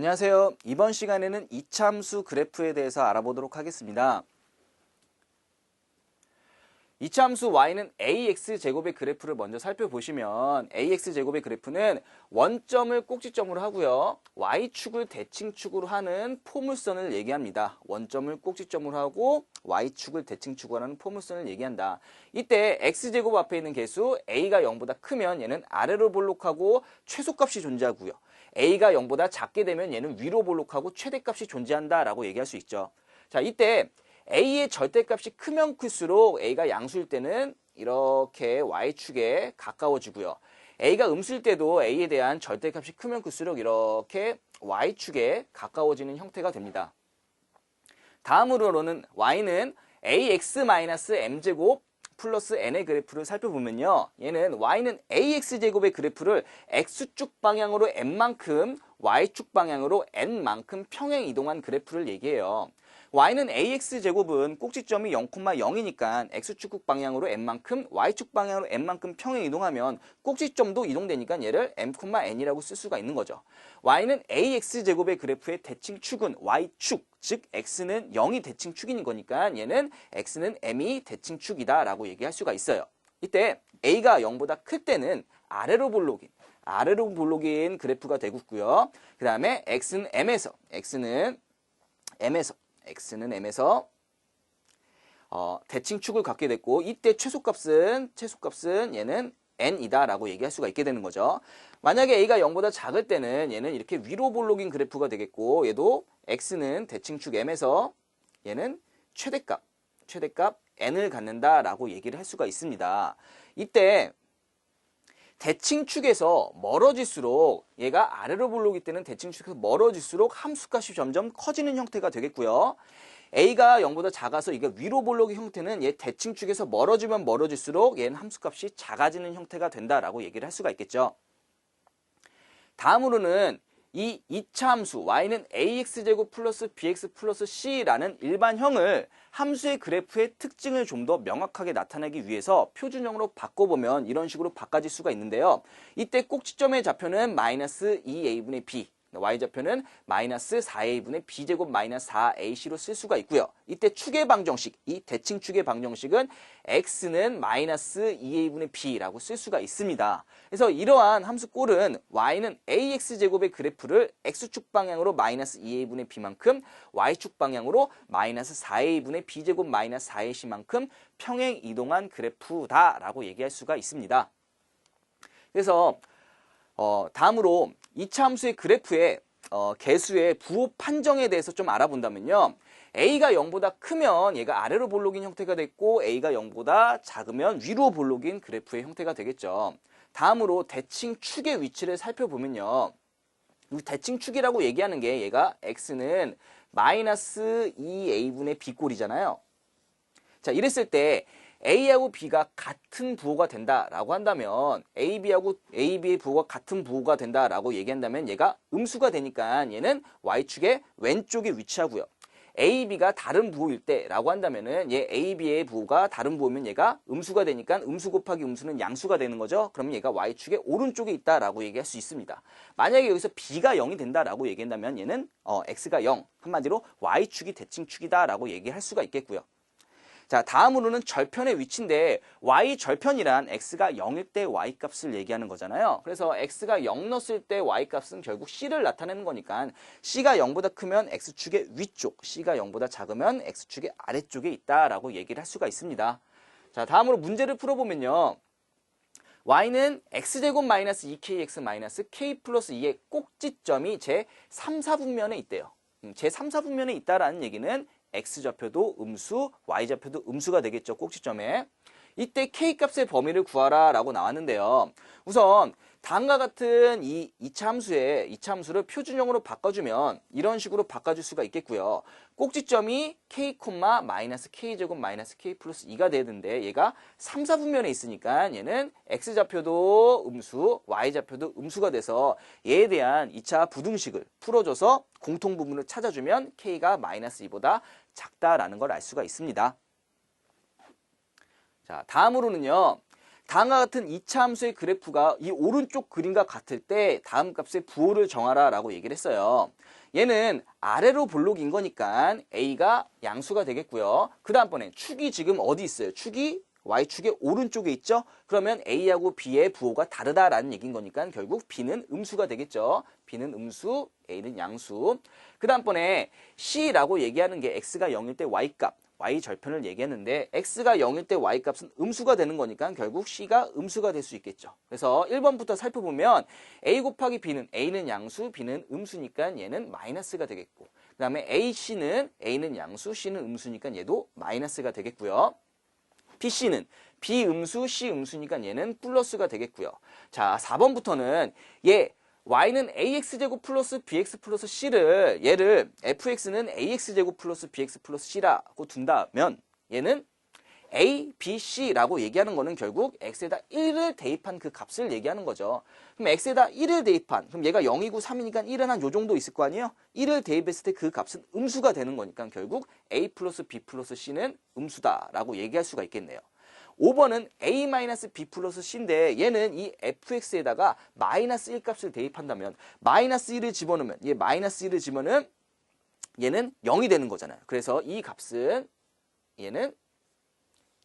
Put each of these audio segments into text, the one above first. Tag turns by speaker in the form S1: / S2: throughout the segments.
S1: 안녕하세요. 이번 시간에는 이차함수 그래프에 대해서 알아보도록 하겠습니다. 이차함수 y는 ax제곱의 그래프를 먼저 살펴보시면 ax제곱의 그래프는 원점을 꼭지점으로 하고요. y축을 대칭축으로 하는 포물선을 얘기합니다. 원점을 꼭지점으로 하고 y축을 대칭축으로 하는 포물선을 얘기한다. 이때 x제곱 앞에 있는 개수 a가 0보다 크면 얘는 아래로 볼록하고 최소값이 존재하고요. a가 0보다 작게 되면 얘는 위로 볼록하고 최대값이 존재한다라고 얘기할 수 있죠. 자, 이때 a의 절대값이 크면 클수록 a가 양수일 때는 이렇게 y축에 가까워지고요. a가 음수일 때도 a에 대한 절대값이 크면 클수록 이렇게 y축에 가까워지는 형태가 됩니다. 다음으로는 y는 ax-m제곱 플러스 n의 그래프를 살펴보면요. 얘는 y는 ax제곱의 그래프를 x축 방향으로 n만큼 y축 방향으로 n만큼 평행 이동한 그래프를 얘기해요. y는 ax제곱은 꼭지점이 0,0이니까 x축 방향으로 n만큼 y축 방향으로 n만큼 평행 이동하면 꼭지점도 이동되니까 얘를 m,n이라고 쓸 수가 있는 거죠. y는 ax제곱의 그래프의 대칭축은 y축, 즉 x는 0이 대칭축인 거니까 얘는 x는 m이 대칭축이다 라고 얘기할 수가 있어요. 이때 a가 0보다 클 때는 아래로 볼록인 그래프가 되고요. 그 다음에 x는 m에서 대칭축을 갖게 됐고, 이때 최소값은 얘는 n이다 라고 얘기할 수가 있게 되는 거죠. 만약에 a가 0보다 작을 때는 얘는 이렇게 위로 볼록인 그래프가 되겠고, 얘도 x는 대칭축 m에서 얘는 최대값 n을 갖는다 라고 얘기를 할 수가 있습니다. 이때 대칭축에서 멀어질수록 얘가 아래로 볼록일 때는 대칭축에서 멀어질수록 함수값이 점점 커지는 형태가 되겠고요. a가 0보다 작아서 이게 위로 볼록의 형태는 얘 대칭축에서 멀어지면 멀어질수록 얘는 함수값이 작아지는 형태가 된다라고 얘기를 할 수가 있겠죠. 다음으로는 이 이차함수 y는 ax제곱 플러스 bx 플러스 c라는 일반형을 함수의 그래프의 특징을 좀 더 명확하게 나타내기 위해서 표준형으로 바꿔보면 이런 식으로 바꿔질 수가 있는데요. 이때 꼭지점의 좌표는 마이너스 2a분의 b, y좌표는 마이너스 4a분의 b제곱 마이너스 4ac로 쓸 수가 있고요. 이때 축의 방정식, 이 대칭축의 방정식은 x는 마이너스 2a분의 b라고 쓸 수가 있습니다. 그래서 이러한 함수 꼴은 y는 ax제곱의 그래프를 x축 방향으로 마이너스 2a분의 b만큼 y축 방향으로 마이너스 4a분의 b제곱 마이너스 4ac만큼 평행 이동한 그래프다라고 얘기할 수가 있습니다. 그래서 다음으로 이차함수의 그래프의 개수의 부호 판정에 대해서 좀 알아본다면요. a가 0보다 크면 얘가 아래로 볼록인 형태가 됐고, a가 0보다 작으면 위로 볼록인 그래프의 형태가 되겠죠. 다음으로 대칭축의 위치를 살펴보면요. 대칭축이라고 얘기하는 게 얘가 x는 마이너스 2a분의 b꼴이잖아요. 자, 이랬을 때 a하고 b가 같은 부호가 된다라고 한다면 AB의 부호가 같은 부호가 된다라고 얘기한다면 얘가 음수가 되니까 얘는 y축의 왼쪽에 위치하고요. AB가 다른 부호일 때라고 한다면은 얘 AB의 부호가 다른 부호면 얘가 음수가 되니까 음수 곱하기 음수는 양수가 되는 거죠. 그러면 얘가 y축의 오른쪽에 있다라고 얘기할 수 있습니다. 만약에 여기서 b가 0이 된다라고 얘기한다면 얘는 x가 0, 한마디로 y축이 대칭축이다라고 얘기할 수가 있겠고요. 자, 다음으로는 절편의 위치인데 y절편이란 x가 0일 때 y값을 얘기하는 거잖아요. 그래서 x가 0 넣었을 때 y값은 결국 c를 나타내는 거니까 c가 0보다 크면 x축의 위쪽, c가 0보다 작으면 x축의 아래쪽에 있다라고 얘기를 할 수가 있습니다. 자, 다음으로 문제를 풀어보면요. y는 x제곱 마이너스 2kx 마이너스 k 플러스 2의 꼭지점이 제 3, 4분면에 있대요. 제 3, 4분면에 있다라는 얘기는 x좌표도 음수, y좌표도 음수가 되겠죠. 꼭지점에. 이때 k값의 범위를 구하라 라고 나왔는데요. 우선 다음과 같은 이 이차함수를 표준형으로 바꿔주면 이런 식으로 바꿔줄 수가 있겠고요. 꼭지점이 k, 마이너스 k제곱 마이너스 k 플러스 2가 되는데 얘가 3, 4분면에 있으니까 얘는 x좌표도 음수, y좌표도 음수가 돼서 얘에 대한 2차 부등식을 풀어줘서 공통 부분을 찾아주면 k가 마이너스 2보다 작다라는 걸 알 수가 있습니다. 자, 다음으로는요. 다음과 같은 이차 함수의 그래프가 이 오른쪽 그림과 같을 때 다음 값의 부호를 정하라 라고 얘기를 했어요. 얘는 아래로 볼록인 거니까 A가 양수가 되겠고요. 그 다음번에 축이 지금 어디 있어요? 축이 Y축의 오른쪽에 있죠? 그러면 A하고 B의 부호가 다르다라는 얘기인 거니까 결국 B는 음수가 되겠죠. B는 음수, A는 양수. 그 다음번에 C라고 얘기하는 게 X가 0일 때 Y값, Y 절편을 얘기했는데 X가 0일 때 Y값은 음수가 되는 거니까 결국 C가 음수가 될 수 있겠죠. 그래서 1번부터 살펴보면 A 곱하기 B는 A는 양수, B는 음수니까 얘는 마이너스가 되겠고 그 다음에 A는 양수, C는 음수니까 얘도 마이너스가 되겠고요. BC는 B음수, C음수니까 얘는 플러스가 되겠고요. 자, 4번부터는 얘 Y는 AX제곱 플러스 BX 플러스 C를 얘를 FX는 AX제곱 플러스 BX 플러스 C라고 둔다면 얘는 A, B, C라고 얘기하는 거는 결국 X에다 1을 대입한 그 값을 얘기하는 거죠. 그럼 X에다 1을 대입한, 그럼 얘가 0이고 3이니까 1은 한 요 정도 있을 거 아니에요? 1을 대입했을 때 그 값은 음수가 되는 거니까 결국 A 플러스 B 플러스 C는 음수다라고 얘기할 수가 있겠네요. 5번은 A-B 플러스 C인데 얘는 이 fx에다가 마이너스 1값을 대입한다면 마이너스 1을 집어넣으면 얘 마이너스 1을 집어넣으면 얘는 0이 되는 거잖아요. 그래서 이 값은 얘는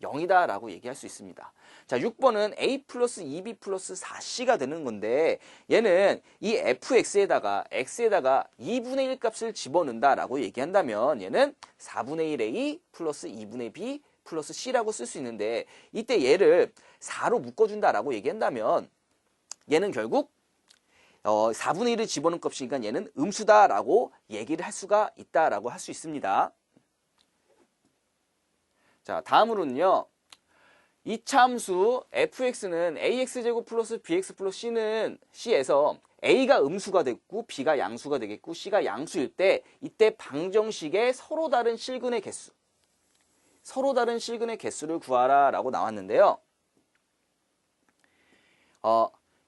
S1: 0이다 라고 얘기할 수 있습니다. 자, 6번은 A 플러스 2B 플러스 4C가 되는 건데 얘는 이 fx에다가 x에다가 2분의 1 값을 집어넣는다 라고 얘기한다면 얘는 4분의 1 A 플러스 2분의 B 플러스 C라고 쓸 수 있는데 이때 얘를 4로 묶어준다라고 얘기한다면 얘는 결국 4분의 1을 집어넣은 값이니까 얘는 음수다라고 얘기를 할 수가 있다라고 할 수 있습니다. 자, 다음으로는요. 이차 함수 fx는 ax제곱 플러스 bx 플러스 c는 c에서 a가 음수가 됐고 b가 양수가 되겠고 c가 양수일 때 이때 방정식의 서로 다른 실근의 개수를 구하라 라고 나왔는데요.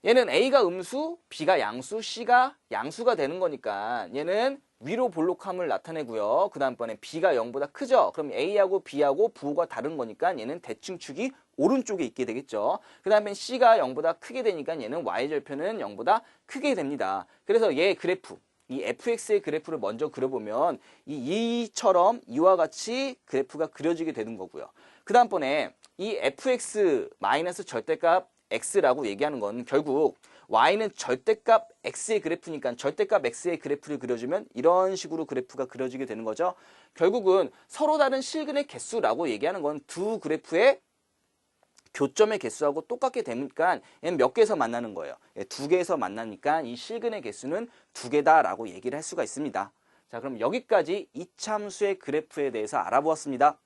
S1: 얘는 A가 음수, B가 양수, C가 양수가 되는 거니까 얘는 위로 볼록함을 나타내고요. 그 다음번에 B가 0보다 크죠? 그럼 A하고 B하고 부호가 다른 거니까 얘는 대칭축이 오른쪽에 있게 되겠죠. 그 다음에 C가 0보다 크게 되니까 얘는 Y절편은 0보다 크게 됩니다. 그래서 얘 그래프, 이 fx의 그래프를 먼저 그려보면 이처럼 이와 같이 그래프가 그려지게 되는 거고요. 그 다음번에 이 fx 마이너스 절대값 x라고 얘기하는 건 결국 y는 절대값 x의 그래프니까 절대값 x의 그래프를 그려주면 이런 식으로 그래프가 그려지게 되는 거죠. 결국은 서로 다른 실근의 개수라고 얘기하는 건 두 그래프의 교점의 개수하고 똑같게 되니까 얘는 몇 개에서 만나는 거예요. 두 개에서 만나니까 이 실근의 개수는 두 개다라고 얘기를 할 수가 있습니다. 자, 그럼 여기까지 이차 함수의 그래프에 대해서 알아보았습니다.